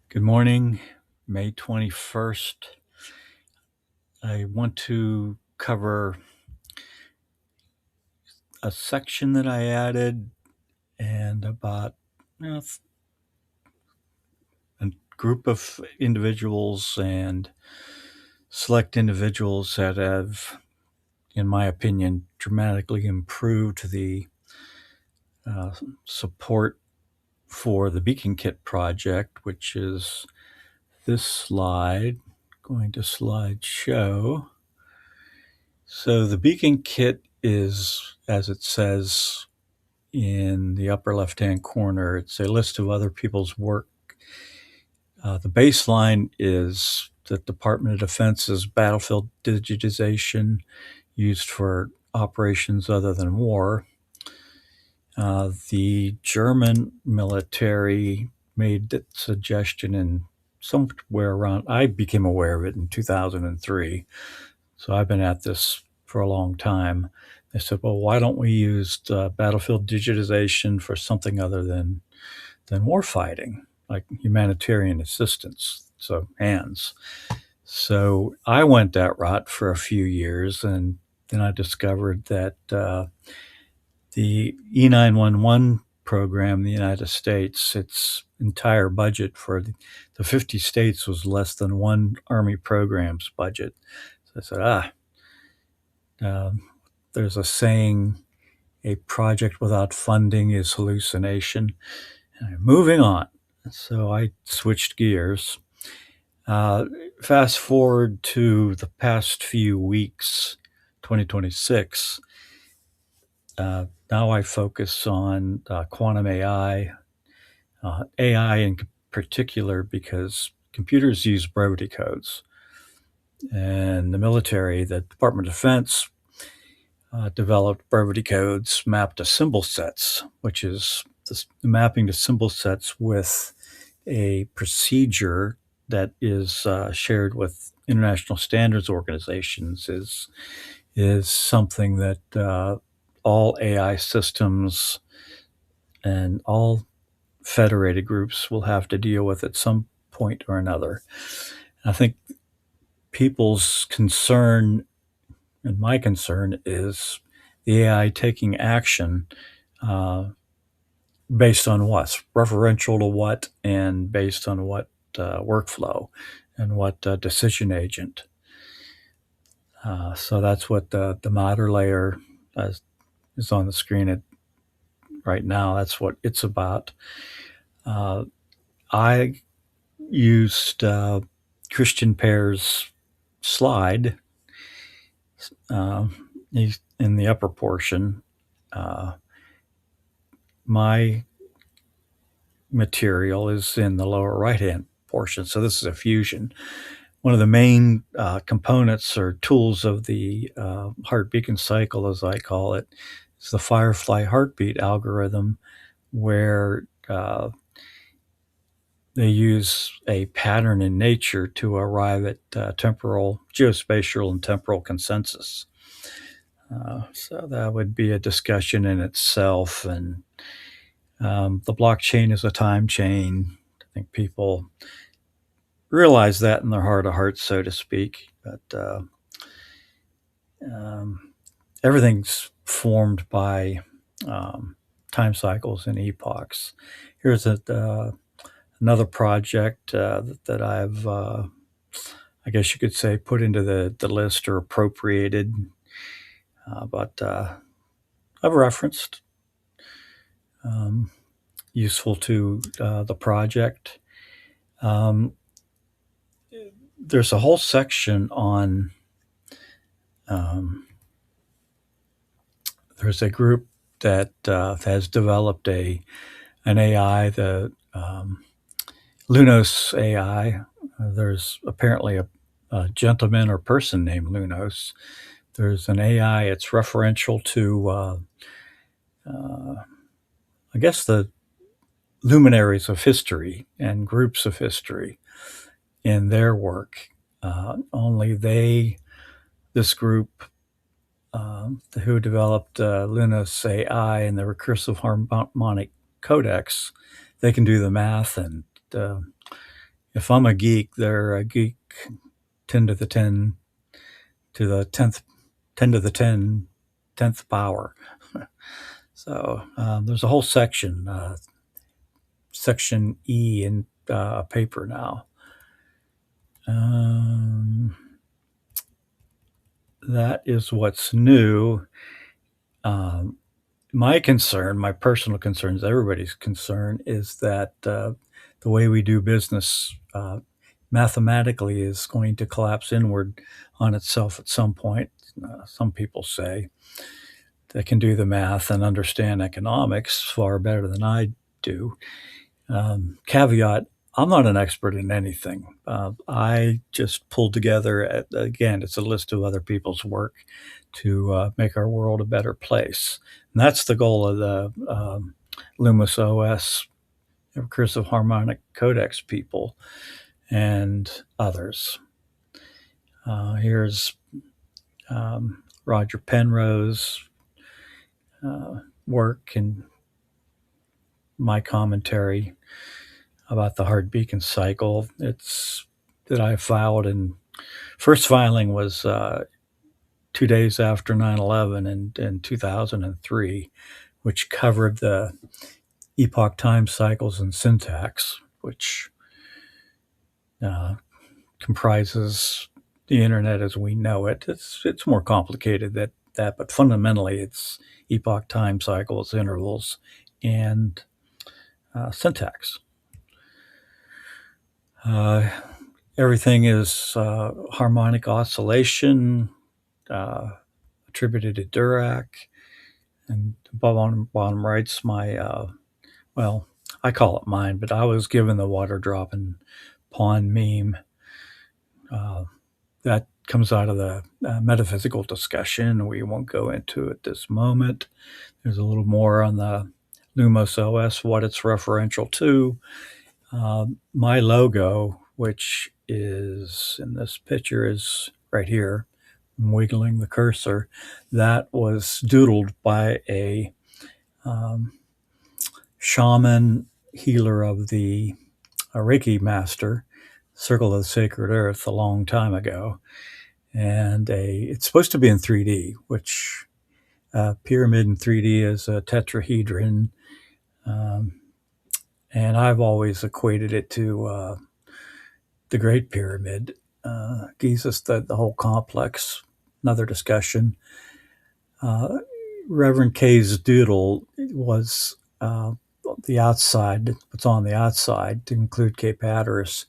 Good morning, May 21st. I want to cover a section that I added and about a group of individuals and select individuals that have, in my opinion, dramatically improved the support for the Beacon Kit project, which is this slide. Going to slideshow. So the Beacon Kit is, as it says in the upper left-hand corner, it's a list of other people's work. The baseline is the Department of Defense's battlefield digitization used for operations other than war. The German military made that suggestion in somewhere around, I became aware of it in 2003. So I've been at this for a long time. They said, well, why don't we use battlefield digitization for something other than war fighting, like humanitarian assistance, so hands. So I went that route for a few years, and then I discovered that the E911 program in the United States, its entire budget for the 50 states was less than one Army program's budget. So I said, there's a saying, a project without funding is hallucination. Moving on. So I switched gears. Fast forward to the past few weeks, 2026. Now I focus on quantum AI, AI in particular because computers use brevity codes. And the military, the Department of Defense, developed brevity codes mapped to symbol sets, which is the mapping to symbol sets with a procedure that is shared with international standards organizations is something that all AI systems and all federated groups will have to deal with at some point or another. I think people's concern, and my concern, is the AI taking action based on what? Referential to what, and based on what workflow and what decision agent. So that's what the matter layer is on the screen right now. That's what it's about. I used Christian Pear's slide. He's in the upper portion. My material is in the lower right-hand portion. So this is a fusion. One of the main components or tools of the heart beacon cycle, as I call it, is the Firefly heartbeat algorithm, where they use a pattern in nature to arrive at temporal, geospatial, and temporal consensus. So that would be a discussion in itself. And the blockchain is a time chain. I think people realize that in their heart of hearts, so to speak. But everything's formed by time cycles and epochs. Here's another project that I've, I guess you could say, put into the list or appropriated, but I've referenced. Useful to the project. There's a whole section on, there's a group that has developed an AI, the Lumos AI. There's apparently a gentleman or person named Lumos. There's an AI, it's referential to, I guess, the luminaries of history and groups of history in their work. Only this group who developed Lumos AI and the recursive harmonic codex, they can do the math and if I'm a geek, they're a geek 10 to the 10 to the 10th, 10 to the 10, 10th power. So there's a whole section, section E in a paper now. That is what's new. My concern, my personal concerns, everybody's concern, is that the way we do business mathematically is going to collapse inward on itself at some point. Some people say they can do the math and understand economics far better than I do. Caveat, I'm not an expert in anything. I just pulled together, again, it's a list of other people's work to make our world a better place. And that's the goal of the Lumos OS, recursive harmonic codex people, and others. Here's Roger Penrose work and my commentary about the hard beacon cycle. It's that I filed, and first filing was 2 days after 9/11 in 2003, which covered the epoch time cycles and syntax, which comprises the internet as we know it. It's more complicated than that, but fundamentally it's epoch time cycles, intervals, and syntax. Everything is harmonic oscillation, attributed to Dirac, and bottom right's my, well, I call it mine, but I was given the water drop and pond meme. That comes out of the metaphysical discussion. We won't go into it this moment. There's a little more on the Lumos OS, what it's referential to. My logo, which is in this picture, is right here. I'm wiggling the cursor. That was doodled by a shaman healer of the Reiki master, Circle of the Sacred Earth, a long time ago. And it's supposed to be in 3D, which pyramid in 3D is a tetrahedron. And I've always equated it to the Great Pyramid, Giza's, the whole complex. Another discussion. Reverend K's doodle was the outside, what's on the outside, to include Cape Hatteras.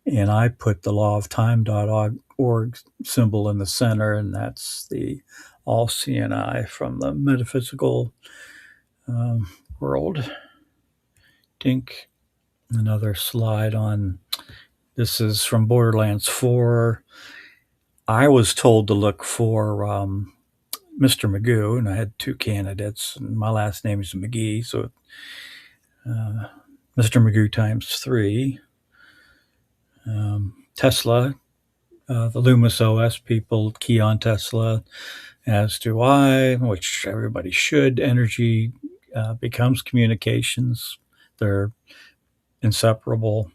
And I put the law of time.org symbol in the center, and that's the all CNI from the metaphysical world. Dink. Another slide on, this is from Borderlands 4. I was told to look for Mr. Magoo, and I had two candidates, and my last name is McGee, so Mr. Magoo times 3. Tesla, the Lumos OS people key on Tesla, as do I, which everybody should. Energy becomes communications. They're inseparable.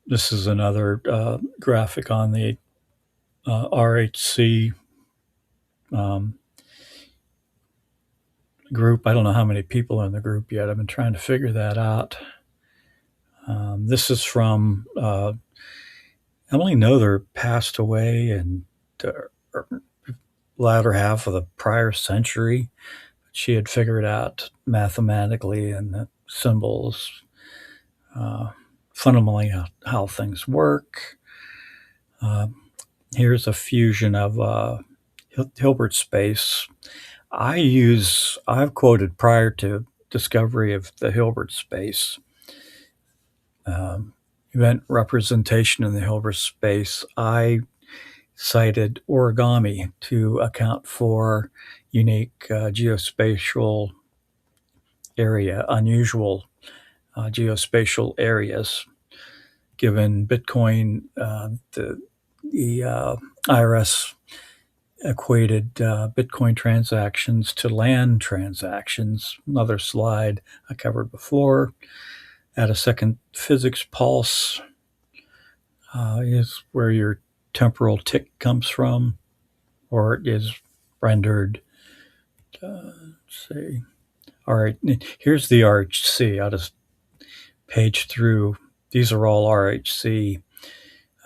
This is another graphic on the RHC group. I don't know how many people are in the group yet. I've been trying to figure that out. This is from Emily Noether, passed away in the latter half of the prior century. She had figured out mathematically and the symbols, fundamentally how things work. Here's a fusion of Hilbert space. I've quoted prior to discovery of the Hilbert space, event representation in the Hilbert space. I cited origami to account for unique geospatial area, unusual geospatial areas. Given Bitcoin, the IRS equated Bitcoin transactions to land transactions. Another slide I covered before. Add a second physics pulse. is where your temporal tick comes from, or is rendered. Let's see. All right, here's the RHC. I'll just page through. These are all RHC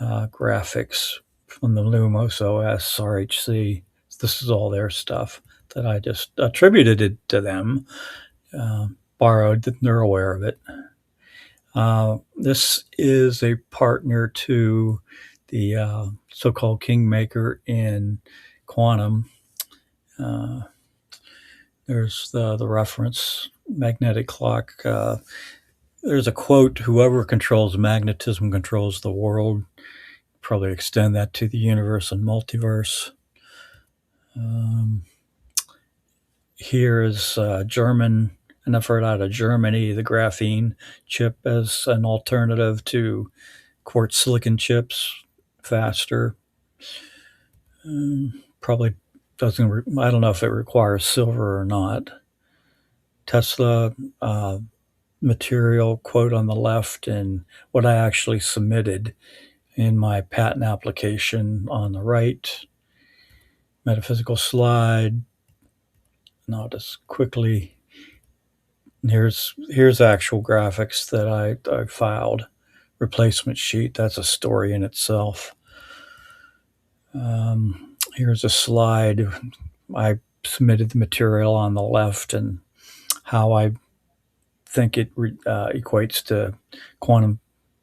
graphics from the Lumos OS RHC. This is all their stuff that I just attributed it to them, borrowed. They're aware of it. This is a partner to the so-called kingmaker in quantum. There's the reference magnetic clock. There's a quote: "Whoever controls magnetism controls the world." Probably extend that to the universe and multiverse. Here is German, an effort out of Germany, the graphene chip as an alternative to quartz silicon chips, faster. Probably doesn't, I don't know if it requires silver or not. Tesla material quote on the left, and what I actually submitted in my patent application on the right. Metaphysical slide. And I'll just quickly, here's actual graphics that I filed. Replacement sheet, that's a story in itself. Here's a slide. I submitted the material on the left and how I think it equates to quantum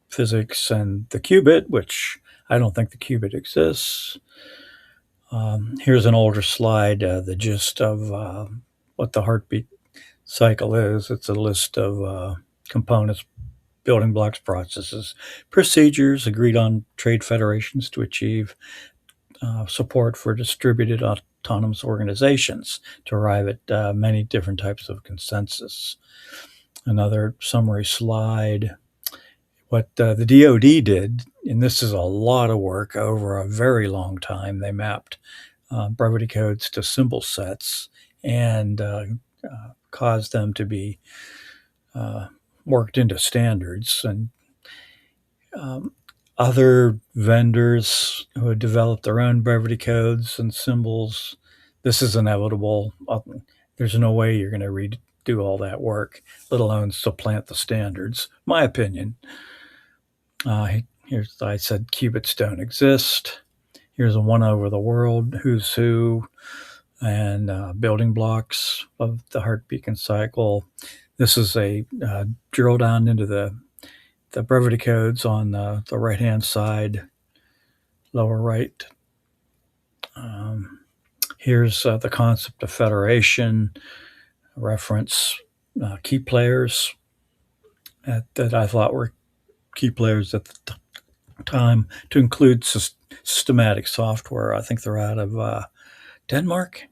physics and the qubit, which I don't think the qubit exists. Here's an older slide, the gist of what the heartbeat cycle is. It's a list of components, building blocks, processes, procedures agreed on trade federations to achieve support for distributed autonomous organizations to arrive at many different types of consensus. Another summary slide. What the DoD did, and this is a lot of work over a very long time, they mapped brevity codes to symbol sets and caused them to be worked into standards. And other vendors who had developed their own brevity codes and symbols, this is inevitable. There's no way you're going to redo all that work, let alone supplant the standards, my opinion. Here's, I said qubits don't exist. Here's a one over the world, who's who, and building blocks of the heart beacon cycle. This is a drill down into the brevity codes on the right-hand side, lower right. Here's the concept of federation, reference key players that I thought were key players at the time, to include systematic software. I think they're out of Denmark,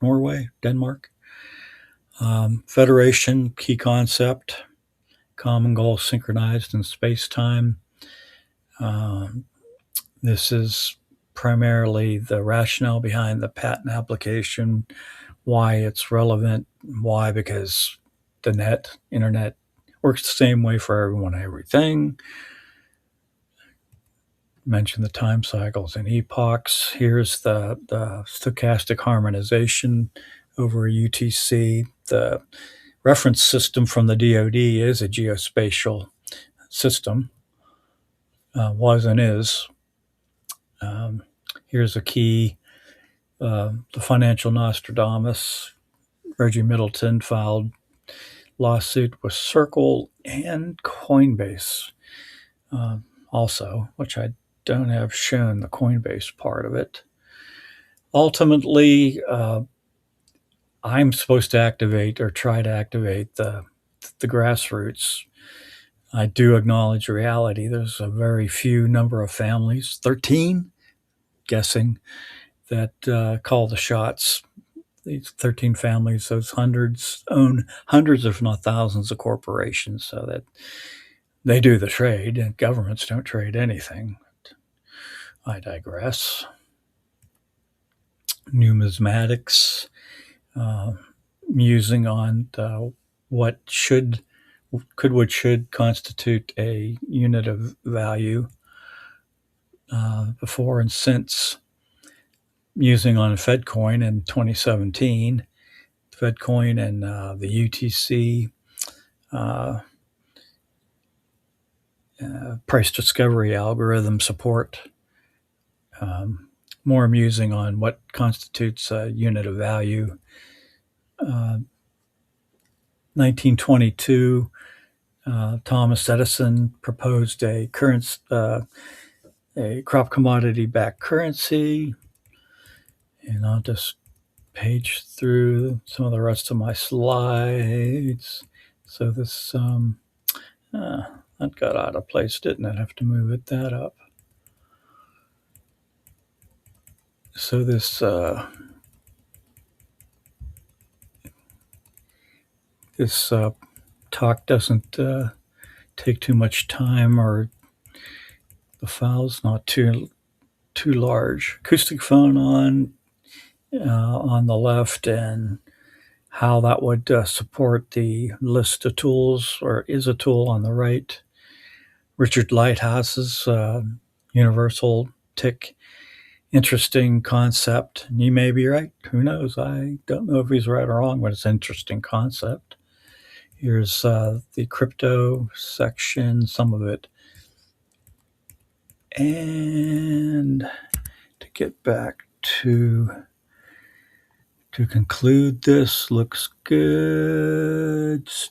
Norway, Denmark. Federation, key concept, common goal synchronized in space-time. This is primarily the rationale behind the patent application, why it's relevant. Why? Because the internet works the same way for everyone and everything. Mention the time cycles and epochs. Here's the stochastic harmonization over UTC. The reference system from the DoD is a geospatial system, was and is. Here's a key, the financial Nostradamus. Reggie Middleton filed lawsuit with Circle and Coinbase also, which I don't have shown the Coinbase part of it. Ultimately, I'm supposed to activate or try to activate the grassroots. I do acknowledge reality. There's a very few number of families, 13, guessing, that call the shots. These 13 families, those hundreds, own hundreds, if not thousands, of corporations, so that they do the trade, and governments don't trade anything. I digress. Numismatics, musing on what could, would, should constitute a unit of value before and since using on FedCoin in 2017. FedCoin and the UTC price discovery algorithm support. More amusing on what constitutes a unit of value. 1922, Thomas Edison proposed a crop commodity backed currency. And I'll just page through some of the rest of my slides. So this, that got out of place, didn't it? I have to move that up. So this talk doesn't take too much time, or the file's not too large. Acoustic phone on the left, and how that would support the list of tools, or is a tool, on the right. Richard Lighthouse's universal tick. Interesting concept. You may be right. Who knows? I don't know if he's right or wrong, but it's an interesting concept. Here's the crypto section, some of it. And to get back to conclude, this looks good.